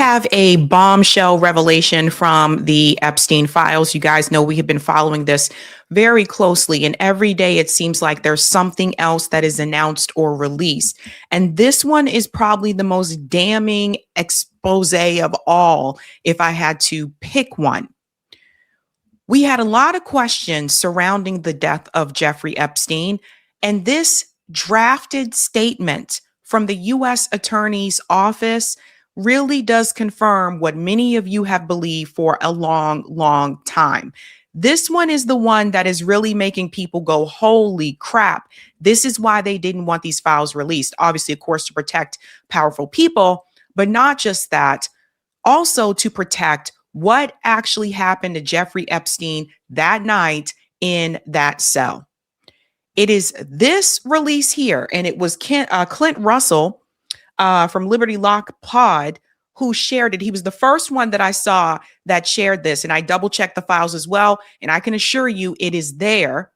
have a bombshell revelation from the Epstein files. You guys know we have been following this very closely, and every day it seems like there's something else that is announced or released. And this one is probably the most damning expose of all, if I had to pick one. We had a lot of questions surrounding the death of Jeffrey Epstein, and this drafted statement from the U.S. Attorney's Office really does confirm what many of you have believed for a long, long time. This one is the one that is really making people go, holy crap. This is why they didn't want these files released. Obviously, of course, to protect powerful people, but not just that, also to protect what actually happened to Jeffrey Epstein that night in that cell. It is this release here, and it was Clint Russell from Liberty Lock Pod who shared it. He was the first one that I saw that shared this, and I double checked the files as well, and I can assure you it is there.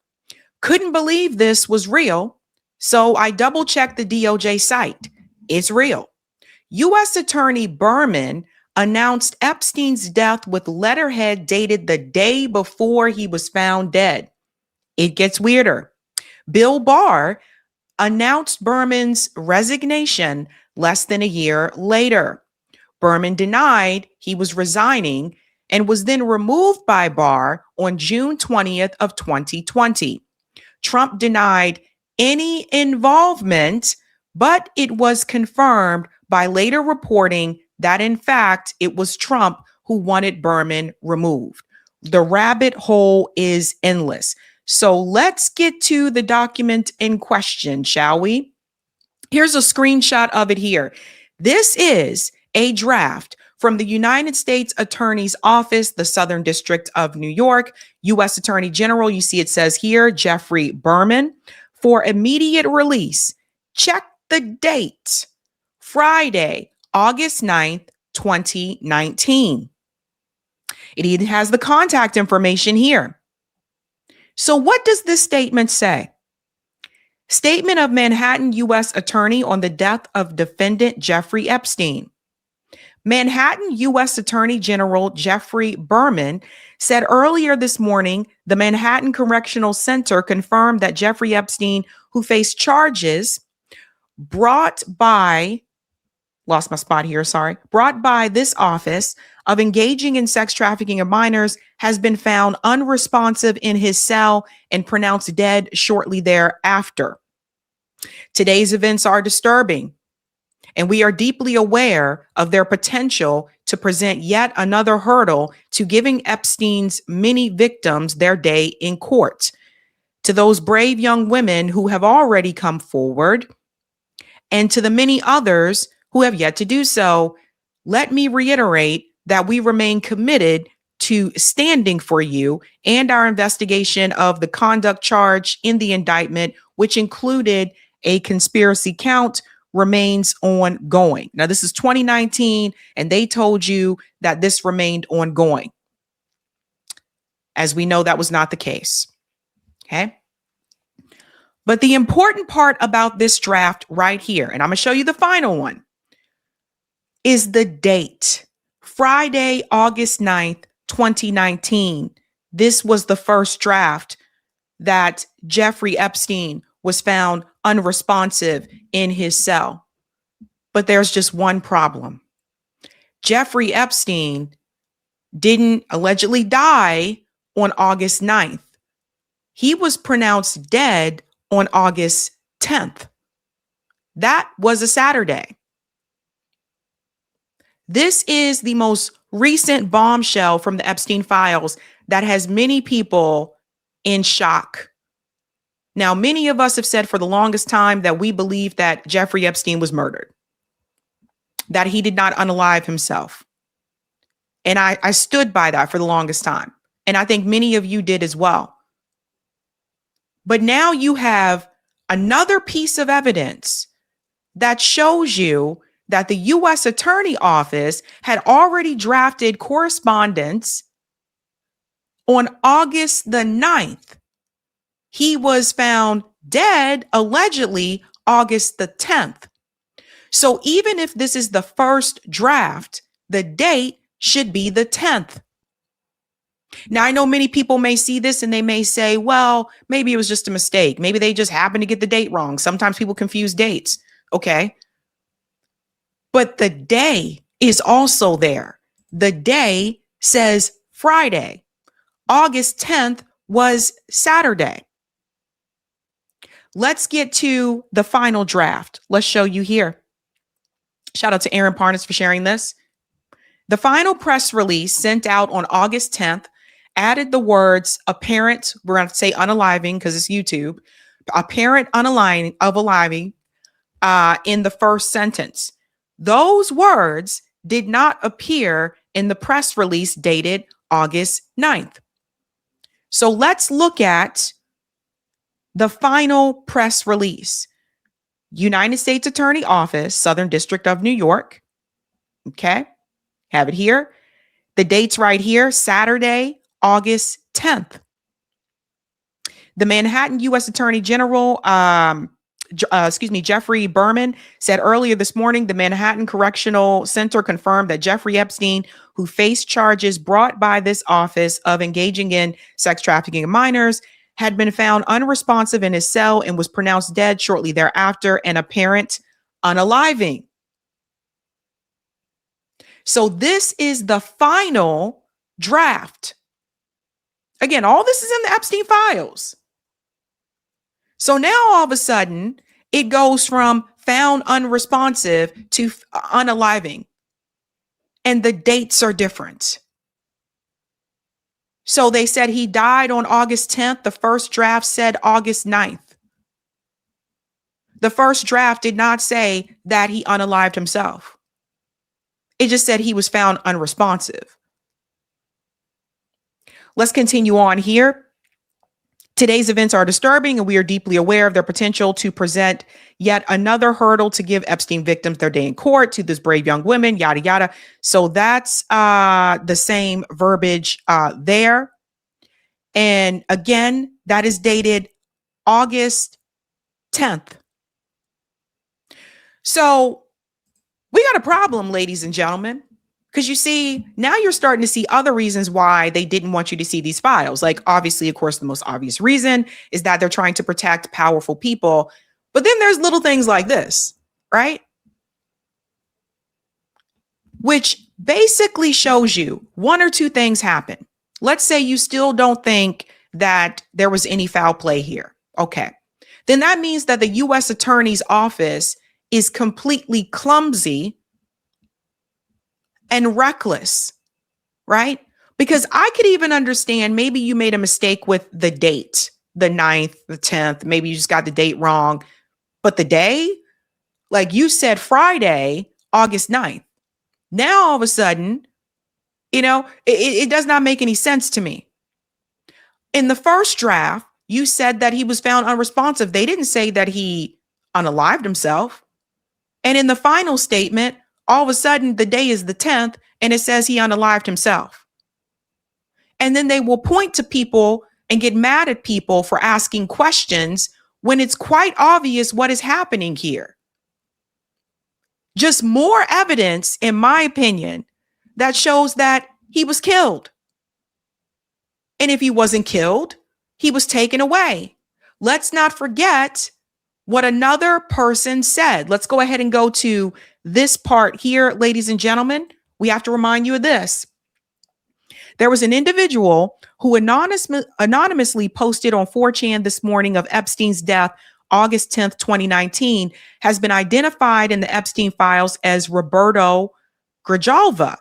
Couldn't believe this was real, so I double checked the DOJ site. It's real. U.S. Attorney Berman announced Epstein's death with letterhead dated the day before he was found dead. It gets weirder. Bill Barr announced Berman's resignation less than a year later. Berman denied he was resigning and was then removed by Barr on June 20th of 2020. Trump denied any involvement, but it was confirmed by later reporting that in fact it was Trump who wanted Berman removed. The rabbit hole is endless. So let's get to the document in question, shall we? Here's a screenshot of it here. This is a draft from the United States Attorney's Office, the Southern District of New York, U.S. Attorney General. You see it says here, Jeffrey Berman, for immediate release. Check the date, Friday, August 9th, 2019. It even has the contact information here. So what does this statement say? Statement of Manhattan U.S. Attorney on the death of defendant Jeffrey Epstein. Manhattan U.S. Attorney General Jeffrey Berman said earlier this morning, the Manhattan Correctional Center confirmed that Jeffrey Epstein, who faced charges brought by this office of engaging in sex trafficking of minors, has been found unresponsive in his cell and pronounced dead shortly thereafter. Today's events are disturbing, and we are deeply aware of their potential to present yet another hurdle to giving Epstein's many victims their day in court. To those brave young women who have already come forward, and to the many others who have yet to do so, let me reiterate that we remain committed to standing for you, and our investigation of the conduct charge in the indictment, which included a conspiracy count, remains ongoing. Now, this is 2019, and they told you that this remained ongoing. As we know, that was not the case. Okay. But the important part about this draft right here, and I'm going to show you the final one, is the date. Friday, August 9th, 2019. This was the first draft that Jeffrey Epstein was found unresponsive in his cell. But there's just one problem. Jeffrey Epstein didn't allegedly die on August 9th. He was pronounced dead on August 10th. That was a Saturday. This is the most recent bombshell from the Epstein files that has many people in shock. Now, many of us have said for the longest time that we believe that Jeffrey Epstein was murdered, that he did not unalive himself. And I stood by that for the longest time. And I think many of you did as well. But now you have another piece of evidence that shows you that the U.S. Attorney Office had already drafted correspondence on August the 9th. He was found dead, allegedly, August the 10th. So even if this is the first draft, the date should be the 10th. Now, I know many people may see this and they may say, well, maybe it was just a mistake. Maybe they just happened to get the date wrong. Sometimes people confuse dates. Okay. But the day is also there. The day says Friday. August 10th was Saturday. Let's get to the final draft. Let's show you here. Shout out to Aaron Parnas for sharing this. The final press release sent out on August 10th added the words apparent, we're going to say unaliving because it's YouTube, apparent unaliving in the first sentence. Those words did not appear in the press release dated August 9th. So let's look at the final press release. United States Attorney Office, Southern District of New York. Okay, have it here. The date's right here, Saturday, August 10th. The Manhattan U.S. Attorney General, Jeffrey Berman, said earlier this morning the Manhattan Correctional Center confirmed that Jeffrey Epstein, who faced charges brought by this office of engaging in sex trafficking of minors, had been found unresponsive in his cell and was pronounced dead shortly thereafter, an apparent unaliving. So this is the final draft. Again, all this is in the Epstein files. So now all of a sudden, it goes from found unresponsive to unaliving. And the dates are different. So they said he died on August 10th. The first draft said August 9th. The first draft did not say that he unalived himself. It just said he was found unresponsive. Let's continue on here. Today's events are disturbing, and we are deeply aware of their potential to present yet another hurdle to give Epstein victims their day in court, to this brave young women, yada, yada. So that's the same verbiage there. And again, that is dated August 10th. So we got a problem, ladies and gentlemen. Because you see, now you're starting to see other reasons why they didn't want you to see these files. Like, obviously, of course, the most obvious reason is that they're trying to protect powerful people. But then there's little things like this, right? Which basically shows you one or two things happen. Let's say you still don't think that there was any foul play here. Okay. Then that means that the U.S. Attorney's Office is completely clumsy and reckless, right? Because I could even understand maybe you made a mistake with the date, the 9th, the 10th, maybe you just got the date wrong. But the day, like you said, Friday, August 9th. Now, all of a sudden, it does not make any sense to me. In the first draft, you said that he was found unresponsive. They didn't say that he unalived himself. And in the final statement, all of a sudden, the day is the 10th, and it says he unalived himself. And then they will point to people and get mad at people for asking questions when it's quite obvious what is happening here. Just more evidence, in my opinion, that shows that he was killed. And if he wasn't killed, he was taken away. Let's not forget what another person said. Let's go ahead and go to this part here, ladies and gentlemen. We have to remind you of this. There was an individual who anonymously posted on 4chan this morning of Epstein's death, August 10th, 2019, has been identified in the Epstein files as Roberto Grijalva.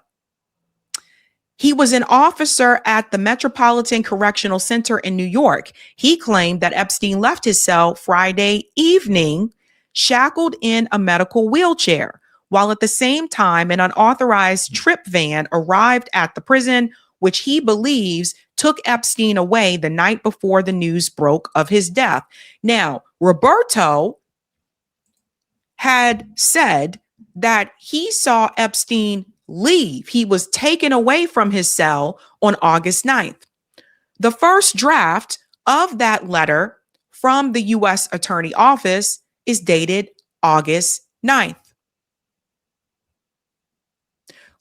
He was an officer at the Metropolitan Correctional Center in New York. He claimed that Epstein left his cell Friday evening, shackled in a medical wheelchair, while at the same time an unauthorized trip van arrived at the prison, which he believes took Epstein away the night before the news broke of his death. Now, Roberto had said that he saw Epstein leave. He was taken away from his cell on August 9th. The first draft of that letter from the U.S. Attorney Office is dated August 9th.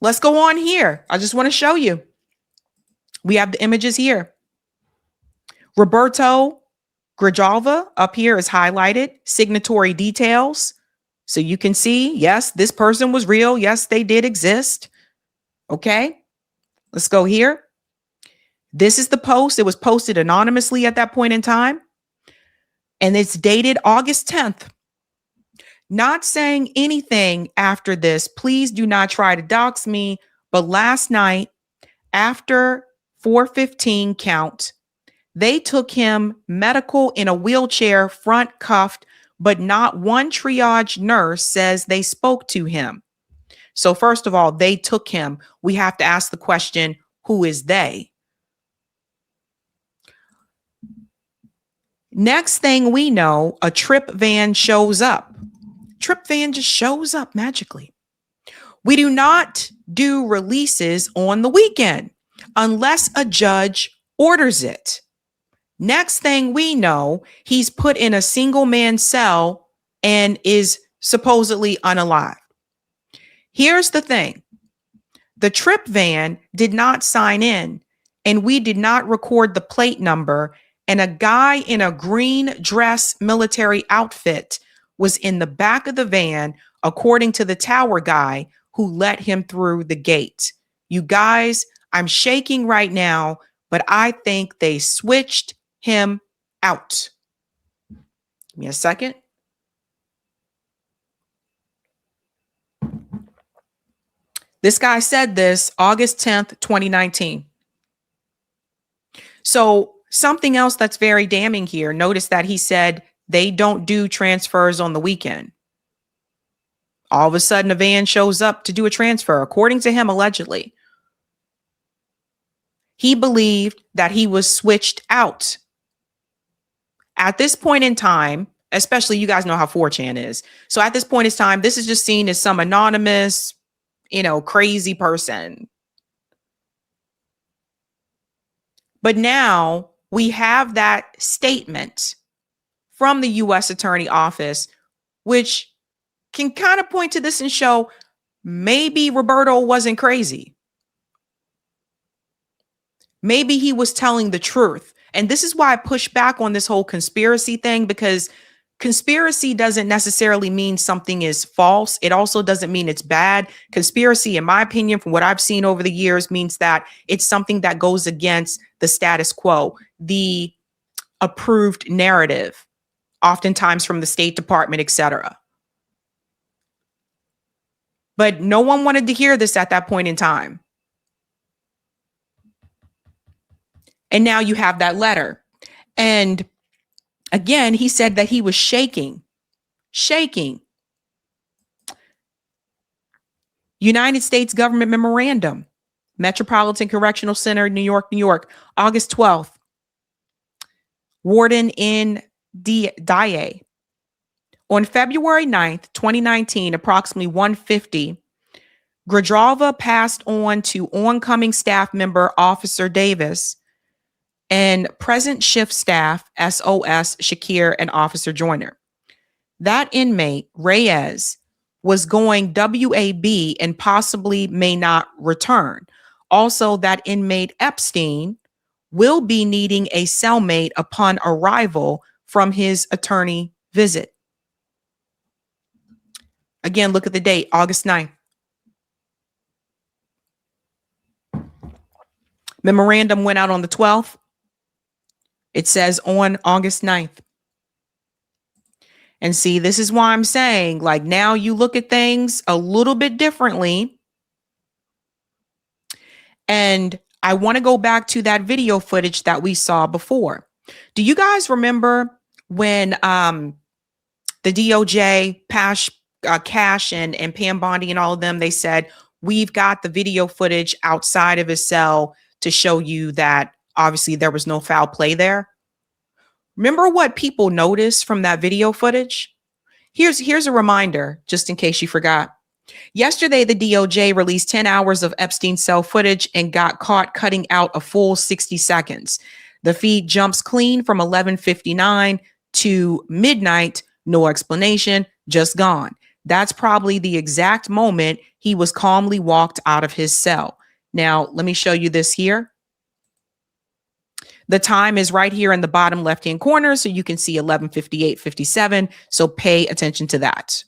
Let's go on here. I just want to show you. We have the images here. Roberto Grijalva up here is highlighted, signatory details. So you can see, yes, this person was real. Yes, they did exist. Okay, let's go here. This is the post. It was posted anonymously at that point in time. And it's dated August 10th. Not saying anything after this. Please do not try to dox me. But last night, after 4:15 count, they took him medical in a wheelchair, front cuffed, but not one triage nurse says they spoke to him. So first of all, they took him. We have to ask the question, who is they? Next thing we know, a trip van shows up. Trip van just shows up magically. We do not do releases on the weekend unless a judge orders it. Next thing we know, he's put in a single man cell and is supposedly unalive. Here's the thing. The trip van did not sign in, and we did not record the plate number, and a guy in a green dress military outfit was in the back of the van, according to the tower guy who let him through the gate. You guys, I'm shaking right now, but I think they switched him out. Give me a second. This guy said this August 10th, 2019. So something else that's very damning here. Notice that he said they don't do transfers on the weekend. All of a sudden, a van shows up to do a transfer, according to him, allegedly. He believed that he was switched out. At this point in time, especially you guys know how 4chan is. So at this point in time, this is just seen as some anonymous, crazy person. But now we have that statement from the U.S. Attorney Office, which can kind of point to this and show maybe Roberto wasn't crazy. Maybe he was telling the truth. And this is why I push back on this whole conspiracy thing, because conspiracy doesn't necessarily mean something is false. It also doesn't mean it's bad. Conspiracy, in my opinion, from what I've seen over the years, means that it's something that goes against the status quo, the approved narrative, oftentimes from the State Department, etc. But no one wanted to hear this at that point in time. And now you have that letter. And again, he said that he was shaking. United States government memorandum, Metropolitan Correctional Center, New York, August 12th. Warden in DIA. On February 9th, 2019, approximately 1:50, Grijalva passed on to oncoming staff member Officer Davis and present shift staff SOS Shakir and Officer Joyner. That inmate, Reyes, was going WAB and possibly may not return. Also, that inmate Epstein will be needing a cellmate upon arrival from his attorney visit. Again, look at the date, August 9th. Memorandum went out on the 12th. It says on August 9th. And see, this is why I'm saying, like, now you look at things a little bit differently. And I want to go back to that video footage that we saw before. Do you guys remember when the DOJ, Cash and Pam Bondi and all of them, they said, we've got the video footage outside of his cell to show you that obviously there was no foul play there? Remember what people noticed from that video footage? Here's a reminder, just in case you forgot. Yesterday, the DOJ released 10 hours of Epstein cell footage and got caught cutting out a full 60 seconds. The feed jumps clean from 11:59 to midnight. No explanation, just gone. That's probably the exact moment he was calmly walked out of his cell. Now, let me show you this here. The time is right here in the bottom left-hand corner, so you can see 11:58:57. So pay attention to that.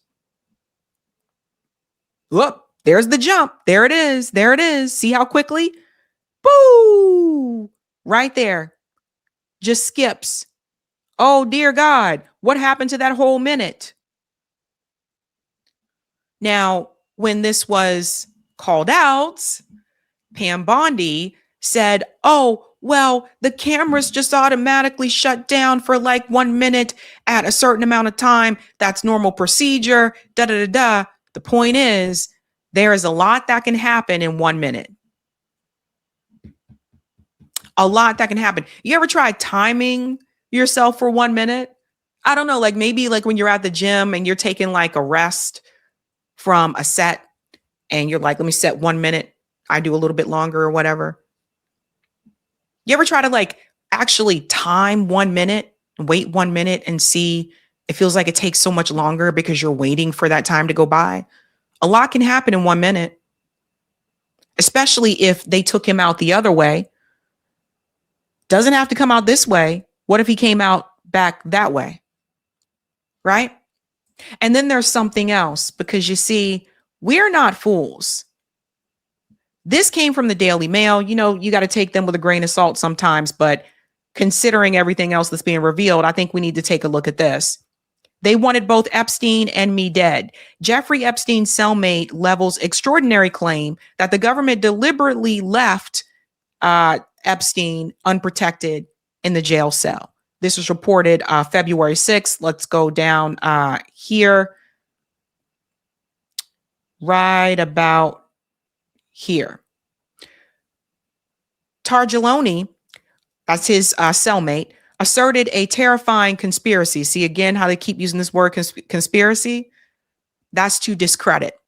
Whoop, there's the jump. There it is. There it is. See how quickly? Boo! Right there. Just skips. Oh, dear God. What happened to that whole minute? Now, when this was called out, Pam Bondi said, oh, well, the cameras just automatically shut down for like 1 minute at a certain amount of time. That's normal procedure. Da da da da. The point is, there is a lot that can happen in 1 minute. A lot that can happen. You ever try timing yourself for 1 minute? I don't know, like maybe like when you're at the gym and you're taking like a rest from a set and you're like, let me set 1 minute. I do a little bit longer or whatever. You ever try to like actually time 1 minute, wait 1 minute and see it feels like it takes so much longer because you're waiting for that time to go by? A lot can happen in 1 minute, especially if they took him out the other way. Doesn't have to come out this way. What if he came out back that way? Right? And then there's something else, because you see, we're not fools. This came from the Daily Mail. You know, you got to take them with a grain of salt sometimes, but considering everything else that's being revealed, I think we need to take a look at this. They wanted both Epstein and me dead. Jeffrey Epstein's cellmate levels extraordinary claim that the government deliberately left Epstein unprotected in the jail cell. This was reported February 6th. Let's go down here. Right about here. Targeloni, that's his cellmate, asserted a terrifying conspiracy. See again how they keep using this word conspiracy? That's to discredit.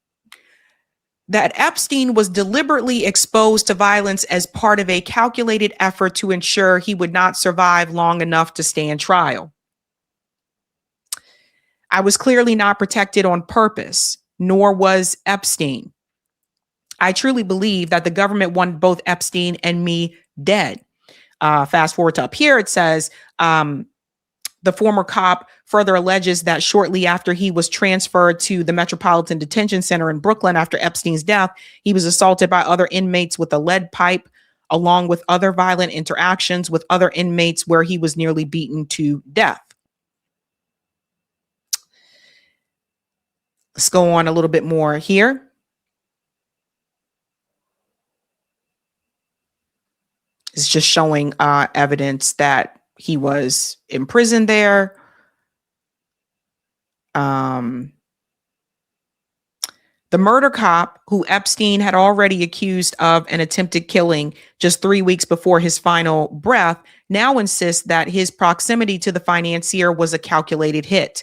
That Epstein was deliberately exposed to violence as part of a calculated effort to ensure he would not survive long enough to stand trial. I was clearly not protected on purpose, nor was Epstein. I truly believe that the government wanted both Epstein and me dead. Fast forward to up here, it says, the former cop further alleges that shortly after he was transferred to the Metropolitan Detention Center in Brooklyn after Epstein's death, he was assaulted by other inmates with a lead pipe, along with other violent interactions with other inmates where he was nearly beaten to death. Let's go on a little bit more here. It's just showing evidence that he was imprisoned there. The murder cop who Epstein had already accused of an attempted killing just 3 weeks before his final breath now insists that his proximity to the financier was a calculated hit.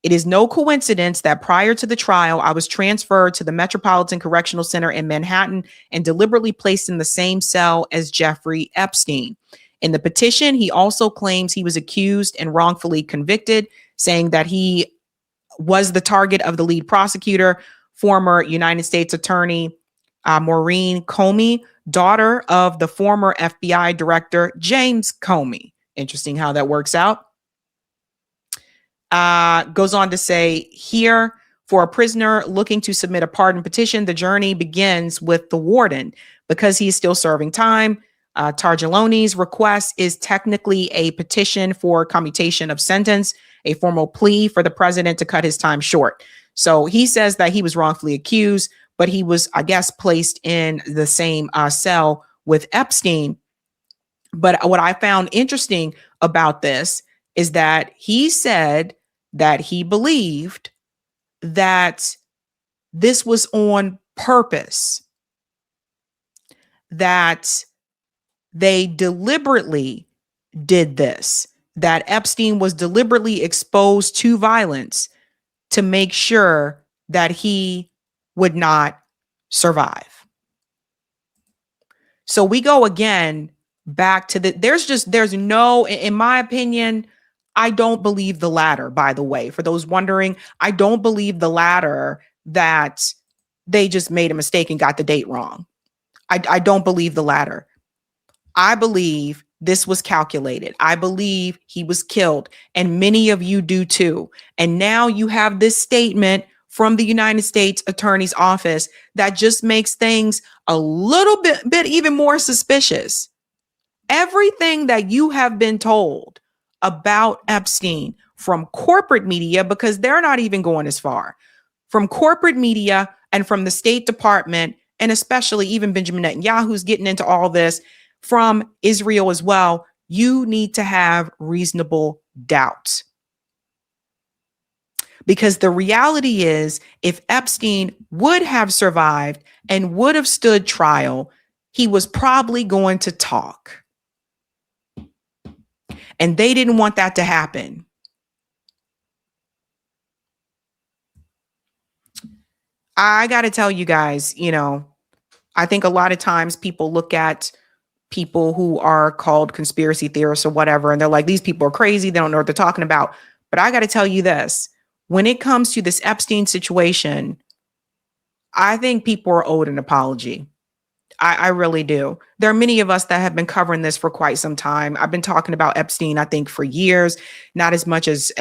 It is no coincidence that prior to the trial, I was transferred to the Metropolitan Correctional Center in Manhattan and deliberately placed in the same cell as Jeffrey Epstein. In the petition, he also claims he was accused and wrongfully convicted, saying that he was the target of the lead prosecutor, former United States Attorney Maureen Comey, daughter of the former FBI Director James Comey. Interesting how that works out. Goes on to say here, for a prisoner looking to submit a pardon petition, the journey begins with the warden. Because he is still serving time, Targeloni's request is technically a petition for commutation of sentence, a formal plea for the president to cut his time short. So he says that he was wrongfully accused, but he was, I guess, placed in the same cell with Epstein. But what I found interesting about this is that he said that he believed that this was on purpose, that they deliberately did this, that Epstein was deliberately exposed to violence to make sure that he would not survive. So we go again back to there's no, in my opinion, I don't believe the latter, by the way. For those wondering, I don't believe the latter, that they just made a mistake and got the date wrong. I don't believe the latter. I believe this was calculated. I believe he was killed, and many of you do too. And now you have this statement from the United States Attorney's Office that just makes things a little bit even more suspicious. Everything that you have been told about Epstein from corporate media, because they're not even going as far, from corporate media and from the State Department, and especially even Benjamin Netanyahu's getting into all this, from Israel as well, you need to have reasonable doubts. Because the reality is, if Epstein would have survived and would have stood trial, he was probably going to talk. And they didn't want that to happen. I got to tell you guys, I think a lot of times people look at people who are called conspiracy theorists or whatever, and they're like, these people are crazy. They don't know what they're talking about. But I got to tell you this, when it comes to this Epstein situation, I think people are owed an apology. I really do. There are many of us that have been covering this for quite some time. I've been talking about Epstein, I think, for years, not as much as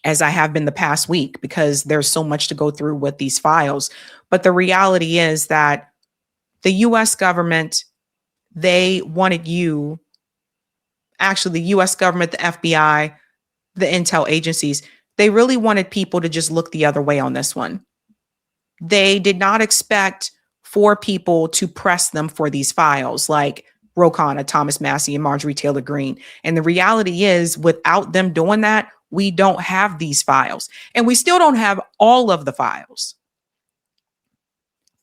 I have been the past week, because there's so much to go through with these files. But the reality is that the US government, they wanted you, actually the US government, the FBI, the intel agencies, they really wanted people to just look the other way on this one. They did not expect for people to press them for these files like Ro Khanna, Thomas Massie, and Marjorie Taylor Greene. And the reality is, without them doing that, we don't have these files. And we still don't have all of the files.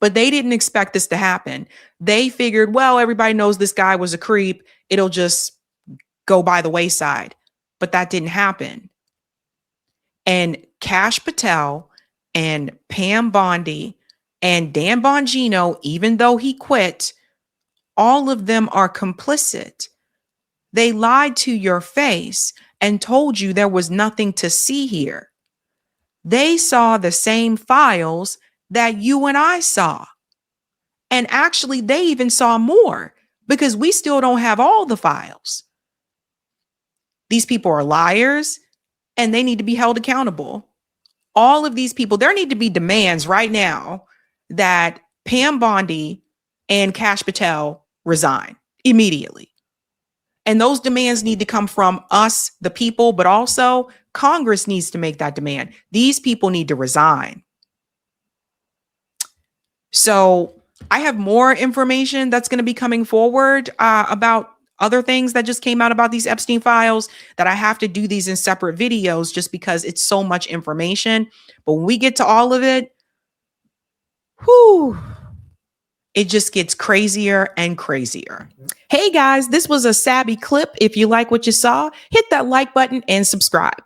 But they didn't expect this to happen. They figured, well, everybody knows this guy was a creep. It'll just go by the wayside. But that didn't happen. And Kash Patel and Pam Bondi and Dan Bongino, even though he quit, all of them are complicit. They lied to your face and told you there was nothing to see here. They saw the same files that you and I saw. And actually, they even saw more, because we still don't have all the files. These people are liars, and they need to be held accountable. All of these people, there need to be demands right now that Pam Bondi and Kash Patel resign immediately. And those demands need to come from us, the people, but also Congress needs to make that demand. These people need to resign. So I have more information that's going to be coming forward about other things that just came out about these Epstein files, that I have to do these in separate videos just because it's so much information. But when we get to all of it, it just gets crazier and crazier. Hey guys, this was a Sabby clip. If you like what you saw, hit that like button and subscribe.